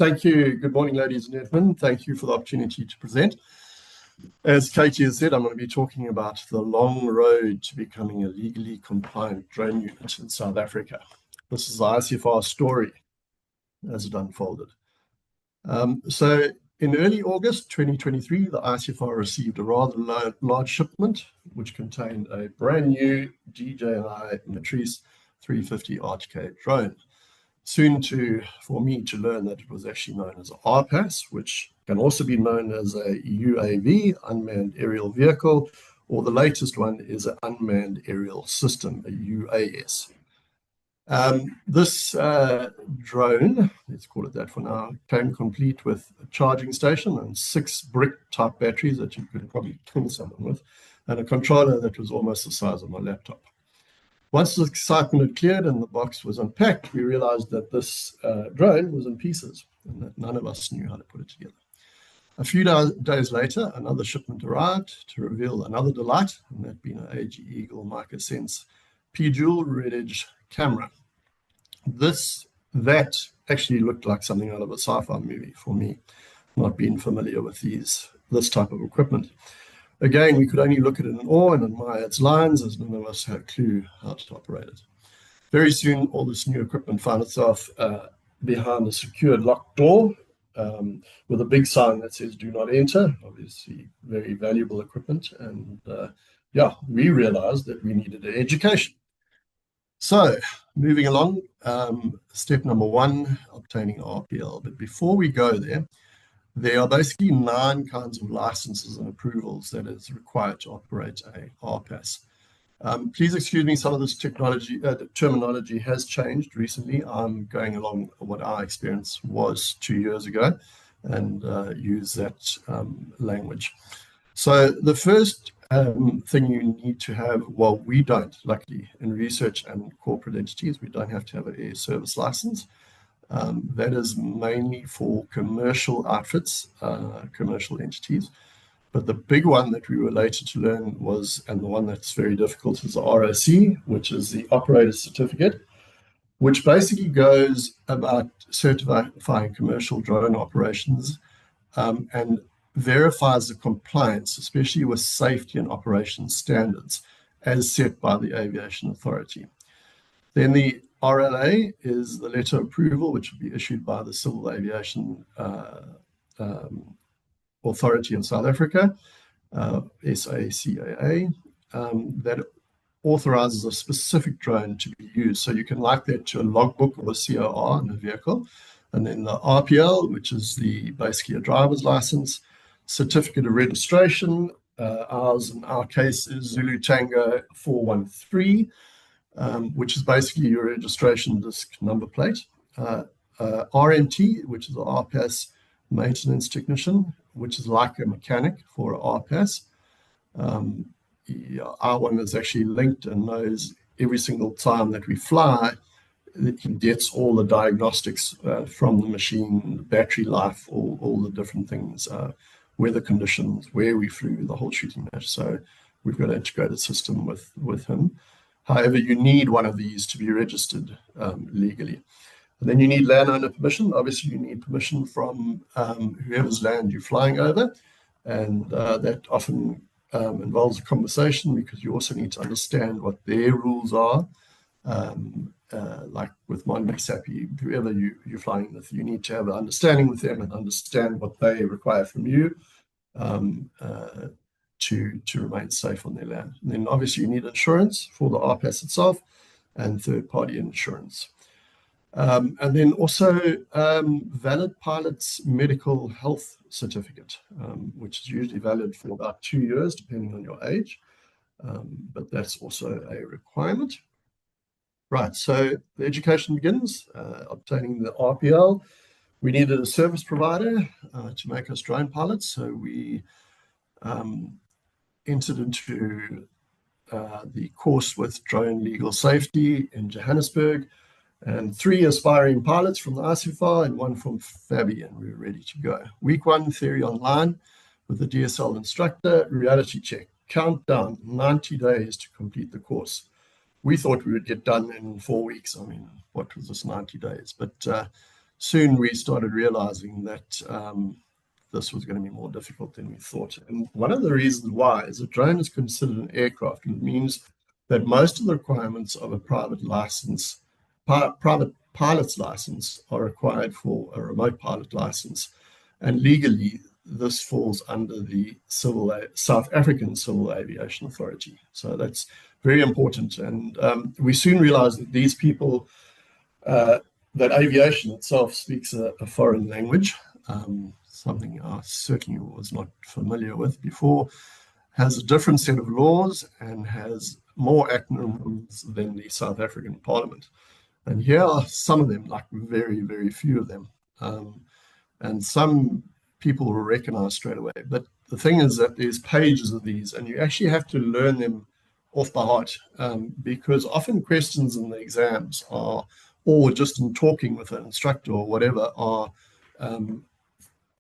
Thank you. Good morning, ladies and gentlemen. Thank you for the opportunity to present. As Katie has said, I'm going to be talking about the long road to becoming a legally compliant drone unit in South Africa. This is the ICFR story as it unfolded. So in early August 2023, the ICFR received a rather large shipment, which contained a brand new DJI Matrice 350 RTK drone. Soon for me to learn that it was actually known as an RPAS, which can also be known as a UAV, unmanned aerial vehicle, or the latest one is an unmanned aerial system, a UAS. This drone, let's call it that for now, came complete with a charging station and 6 brick-type batteries that you could probably kill someone with, and a controller that was almost the size of my laptop. Once the excitement had cleared and the box was unpacked, we realized that this drone was in pieces and that none of us knew how to put it together. A few days later, another shipment arrived to reveal another delight, and that being an AG Eagle MicroSense P-Dual Red Edge camera. That actually looked like something out of a sci-fi movie for me, not being familiar with this type of equipment. Again, we could only look at it in awe and admire its lines, as none of us had a clue how to operate it. Very soon, all this new equipment found itself behind a secured locked door with a big sign that says "Do not enter." Obviously, very valuable equipment, and yeah, we realized that we needed an education. So, moving along, step number 1, obtaining RPL. But before we go there are basically 9 kinds of licenses and approvals that is required to operate a RPAS. Please excuse me, some of this terminology has changed recently. I'm going along what our experience was 2 years ago and use that language. So the first thing you need to have, well, we don't, luckily, in research and corporate entities, we don't have to have an air service license. That is mainly for commercial outfits, commercial entities. But the big one that we were later to learn was, and the one that's very difficult, is the ROC, which is the Operator Certificate, which basically goes about certifying commercial drone operations and verifies the compliance, especially with safety and operations standards, as set by the Aviation Authority. Then the RLA is the letter of approval, which will be issued by the Civil Aviation Authority in South Africa, SACAA, that authorizes a specific drone to be used. So you can like that to a logbook or a COR in a vehicle. And then the RPL, which is basically a driver's license, certificate of registration. Ours, in our case, is Zulu Tango 413. Which is basically your registration disc number plate. RMT, which is an RPAS maintenance technician, which is like a mechanic for an RPAS. Our one is actually linked and knows every single time that we fly, he gets all the diagnostics from the machine, the battery life, all the different things, weather conditions, where we flew, the whole shooting match. So we've got an integrated system with him. However, you need one of these to be registered legally. And then you need landowner permission. Obviously, you need permission from whoever's land you're flying over. And that often involves a conversation, because you also need to understand what their rules are. Like with Mondex, whoever you're flying with, you need to have an understanding with them and understand what they require from you. To remain safe on their land. And then obviously you need insurance for the RPAS itself and third-party insurance. And then also valid pilot's medical health certificate, which is usually valid for about 2 years, depending on your age. But that's also a requirement. Right, so the education begins, obtaining the RPL. We needed a service provider to make us drone pilots, so we entered into the course with Drone Legal Safety in Johannesburg, and 3 aspiring pilots from the ICFR and 1 from Fabi, and we were ready to go. Week 1, theory online with the DSL instructor, reality check, countdown, 90 days to complete the course. We thought we would get done in 4 weeks. I mean, what was this 90 days? But soon we started realizing that this was going to be more difficult than we thought. And one of the reasons why is a drone is considered an aircraft, and it means that most of the requirements of a private license, private pilot's license, are required for a remote pilot license. And legally, this falls under the South African Civil Aviation Authority. So that's very important. And we soon realized that these people, that aviation itself speaks a foreign language, something I certainly was not familiar with before, has a different set of laws and has more acronyms than the South African Parliament. And here are some of them, like very, very few of them. And some people will recognize straight away. But the thing is that there's pages of these, and you actually have to learn them off by heart, because often questions in the exams are, or just in talking with an instructor or whatever, are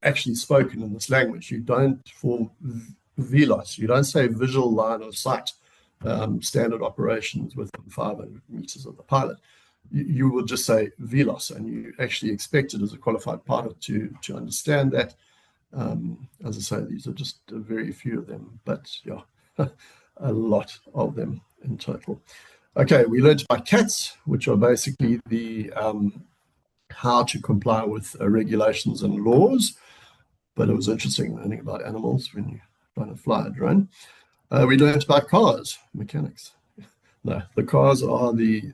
actually spoken in this language. You don't, for VLOS, you don't say visual line of sight, standard operations within 500 meters of the pilot. You will just say VLOS, and you actually expect it as a qualified pilot to understand that. As I say, these are just very few of them, but yeah, a lot of them in total. Okay, we learned about CATs, which are basically the how to comply with regulations and laws. But it was interesting learning about animals when you're trying to fly a drone. We learned about cars, mechanics. No, the cars are the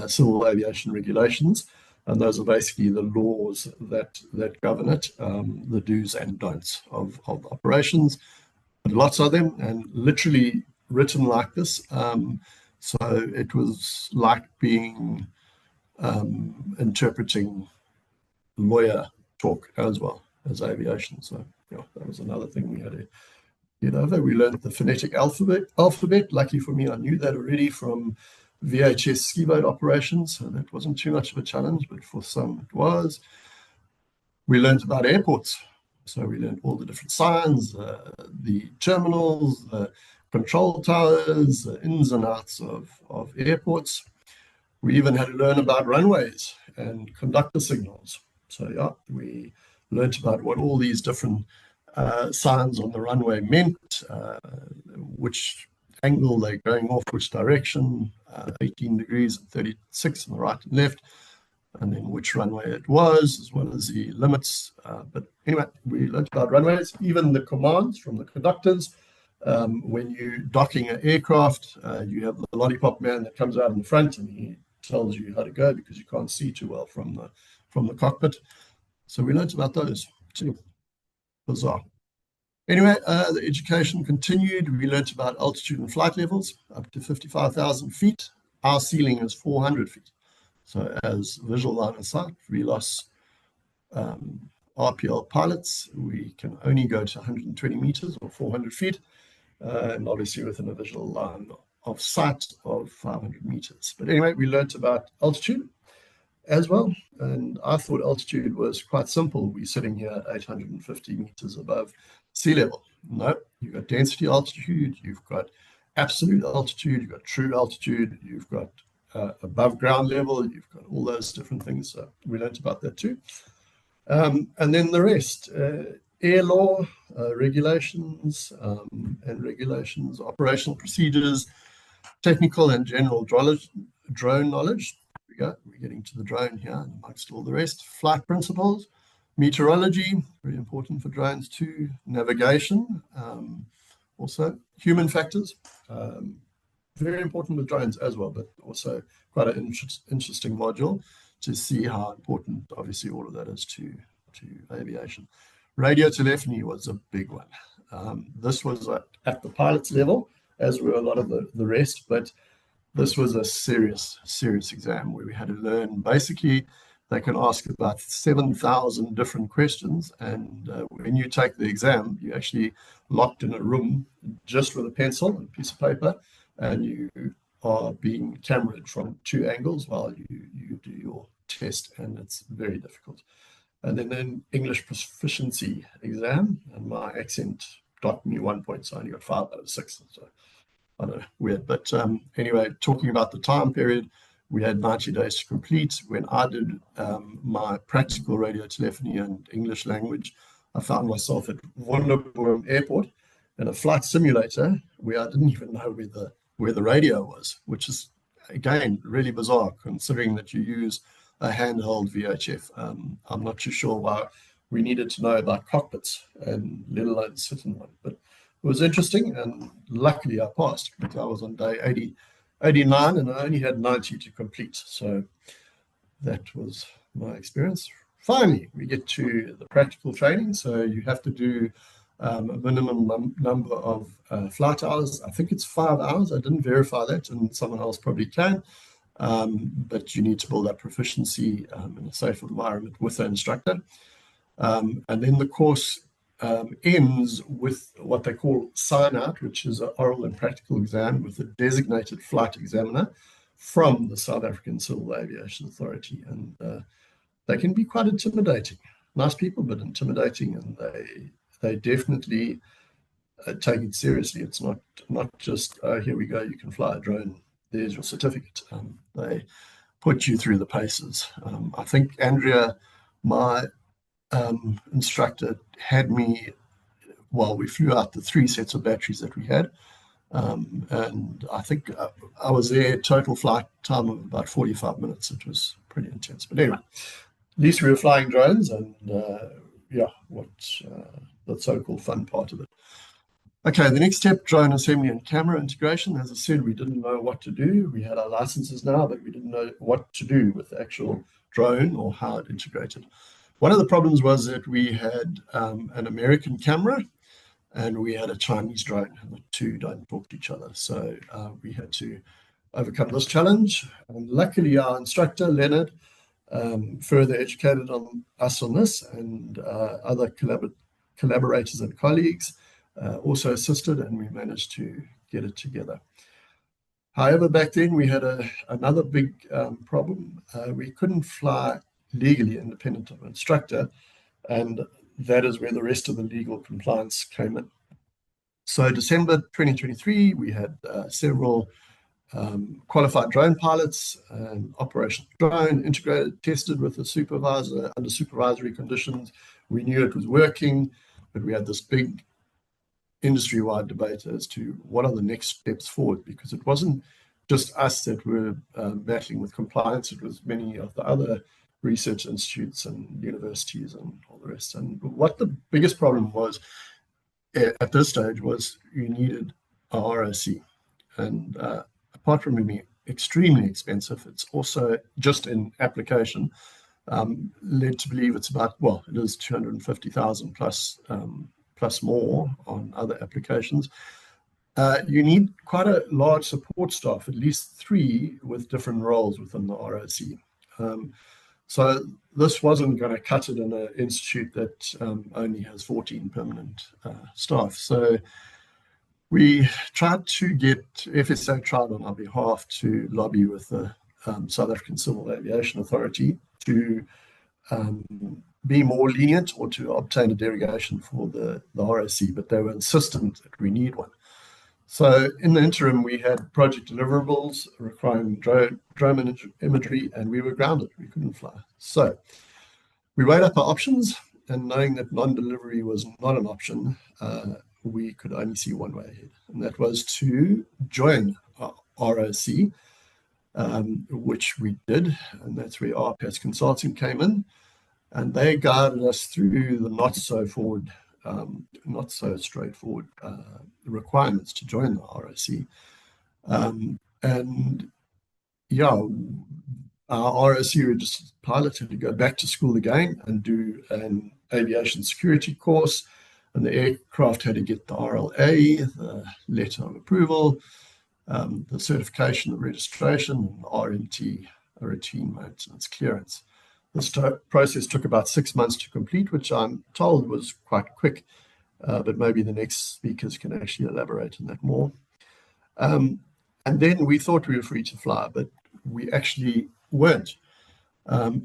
civil aviation regulations, and those are basically the laws that govern it, the do's and don'ts of operations. But lots of them, and literally written like this. So it was like being interpreting lawyer talk as well as aviation. So yeah, that was another thing we had to get over. We learned the phonetic alphabet. Lucky for me, I knew that already from VHS ski boat operations, so that wasn't too much of a challenge, but for some it was. We learned about airports. So we learned all the different signs, the terminals, the control towers, the ins and outs of airports. We even had to learn about runways and conductor signals. So yeah, we learned about what all these different signs on the runway meant, which angle they're going off, which direction, 18 degrees and 36 on the right and left, and then which runway it was, as well as the limits. But anyway, we learned about runways, even the commands from the conductors. When you're docking an aircraft, you have the lollipop man that comes out in the front and he tells you how to go because you can't see too well from the cockpit. So we learned about those too. Bizarre. Anyway, the education continued. We learned about altitude and flight levels up to 55,000 feet. Our ceiling is 400 feet. So as visual line of sight, VLOS RPL pilots, we can only go to 120 meters or 400 feet, and obviously within a visual line of sight of 500 meters. But anyway, we learned about altitude as well, and I thought altitude was quite simple. We're sitting here 850 meters above sea level. No, you've got density altitude, you've got absolute altitude, you've got true altitude, you've got above ground level, you've got all those different things. So we learned about that too. And then the rest, air law, regulations, operational procedures, technical and general drone knowledge. We're getting to the drone here amongst all the rest. Flight principles, meteorology, very important for drones too. Navigation, also human factors, very important with drones as well, but also quite an interesting module to see how important, obviously, all of that is to aviation. Radio telephony was a big one. This was at the pilot's level, as were a lot of the rest, but this was a serious exam where we had to learn. Basically, they can ask about 7,000 different questions, and when you take the exam, you're actually locked in a room just with a pencil and a piece of paper, and you are being cameraed from 2 angles while you do your test, and it's very difficult. And then an English proficiency exam, and my accent docked me 1 point, so I only got 5 out of 6. So I don't know, weird. But anyway, talking about the time period, We had 90 days to complete. When I did my practical radio telephony and English language, I found myself at Wonderboom Airport in a flight simulator where I didn't even know where the radio was, which is, again, really bizarre considering that you use a handheld VHF. I'm not too sure why we needed to know about cockpits and let alone sit in one, but it was interesting, and luckily I passed because I was on day 89 and I only had 90 to complete. So that was my experience. Finally, we get to the practical training. So you have to do a minimum number of flight hours. I think it's 5 hours. I didn't verify that, and someone else probably can. But you need to build that proficiency in a safe environment with the instructor. And then the course ends with what they call sign out, which is an oral and practical exam with a designated flight examiner from the South African Civil Aviation Authority. And they can be quite intimidating. Nice people, but intimidating, and they definitely take it seriously. It's not just, here we go, you can fly a drone, there's your certificate. They put you through the paces. I think Andrea, my instructor, had me while we flew out the 3 sets of batteries that we had. And I think I was there, total flight time of about 45 minutes. It was pretty intense. But anyway, at least we were flying drones, and yeah, what's the so-called fun part of it. Okay, the next step, drone assembly and camera integration. As I said, we didn't know what to do. We had our licenses now, but we didn't know what to do with the actual drone or how it integrated. One of the problems was that we had an American camera and we had a Chinese drone, and the two don't talk to each other. So we had to overcome this challenge. And luckily, our instructor, Leonard, further educated us on this, and other collaborators and colleagues also assisted, and we managed to get it together. However, back then we had another big problem. We couldn't fly legally independent of an instructor, and that is where the rest of the legal compliance came in. So December 2023, we had several qualified drone pilots, operational drone integrated, tested with a supervisor under supervisory conditions. We knew it was working, but we had this big industry-wide debate as to what are the next steps forward, because it wasn't just us that were battling with compliance. It was many of the other research institutes and universities and all the rest. And what the biggest problem was at this stage was you needed a ROC. And apart from being extremely expensive, it's also just in application led to believe it's about, well, it is 250,000 plus more on other applications. You need quite a large support staff, at least 3 with different roles within the ROC. So this wasn't going to cut it in an institute that only has 14 permanent staff. So we tried to get, FSA tried on our behalf to lobby with the South African Civil Aviation Authority to be more lenient or to obtain a derogation for the ROC, but they were insistent that we need one. So in the interim, we had project deliverables requiring drone imagery, and we were grounded. We couldn't fly. So we weighed up our options, and knowing that non-delivery was not an option, we could only see one way ahead, and that was to join ROC, which we did, and that's where RPAS Consulting came in, and they guided us through the not so straightforward requirements to join the ROC. And yeah, our ROC registered pilot had to go back to school again and do an aviation security course, and the aircraft had to get the RLA, the letter of approval, the certification of registration, and RMT, a routine maintenance clearance. This process took about 6 months to complete, which I'm told was quite quick, but maybe the next speakers can actually elaborate on that more. And then we thought we were free to fly, but we actually weren't.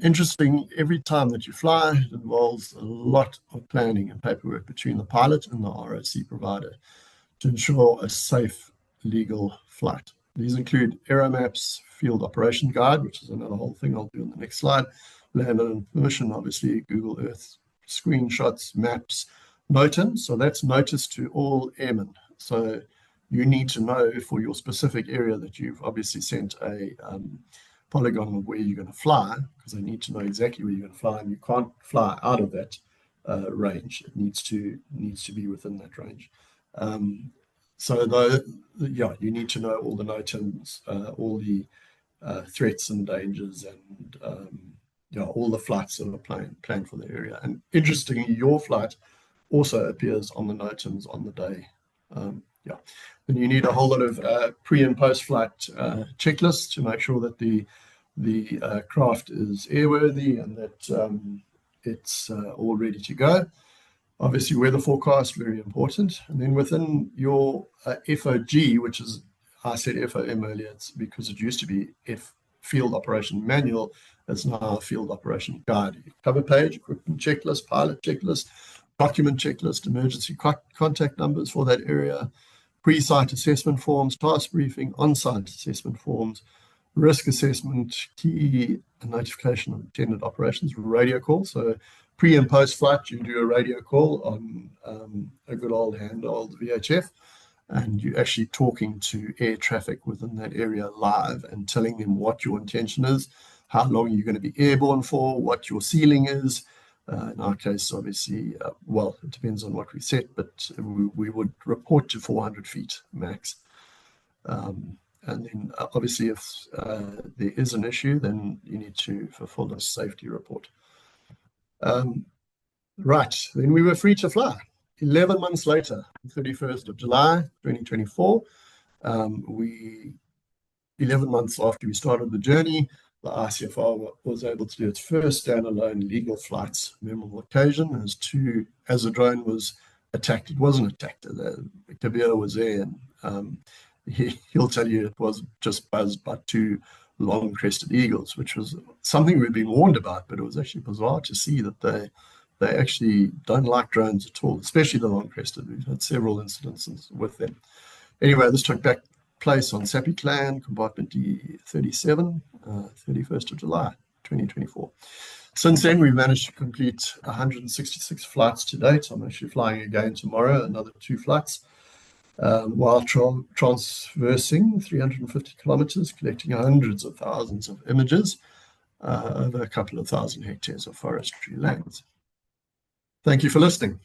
Interesting, every time that you fly, it involves a lot of planning and paperwork between the pilot and the ROC provider to ensure a safe, legal flight. These include aero maps, field operation guide, which is another whole thing I'll do in the next slide, land and permission, obviously, Google Earth screenshots, maps, NOTAM. So that's notice to all airmen. So you need to know for your specific area that you've obviously sent a polygon of where you're going to fly, because they need to know exactly where you're going to fly, and you can't fly out of that range. It needs to be within that range. So yeah, you need to know all the NOTAMs, all the threats and dangers, and yeah, all the flights that are planned for the area. And interestingly, your flight also appears on the NOTAMs on the day. Yeah, and you need a whole lot of pre and post flight checklists to make sure that the craft is airworthy and that it's all ready to go. Obviously, weather forecast, very important. And then within your FOG, which is, I said FOM earlier, it's because it used to be Field Operation Manual, it's now Field Operation Guide. Cover page, equipment checklist, pilot checklist, document checklist, emergency contact numbers for that area, pre-site assessment forms, task briefing, on-site assessment forms, risk assessment, key notification of intended operations, radio call. So pre and post flight, you do a radio call on a good old VHF, and you're actually talking to air traffic within that area live and telling them what your intention is, how long you're going to be airborne for, what your ceiling is. In our case, obviously, well, it depends on what we set, but we would report to 400 feet max. And then obviously, if there is an issue, then you need to fulfill a safety report. Right, then we were free to fly. 11 months later, 31st of July, 2024, 11 months after we started the journey, the ICFR was able to do its first standalone legal flights. Memorable occasion as the drone was attacked. It wasn't attacked. Kabir was there, and he'll tell you it was just buzzed by two long-crested eagles, which was something we'd been warned about, but it was actually bizarre to see that they actually don't like drones at all, especially the long-crested. We've had several incidences with them. Anyway, this took place on Sapi Clan, compartment D37, 31st of July, 2024. Since then, we've managed to complete 166 flights to date. I'm actually flying again tomorrow, another 2 flights, while traversing 350 kilometers, collecting hundreds of thousands of images over a couple of thousand hectares of forestry lands. Thank you for listening.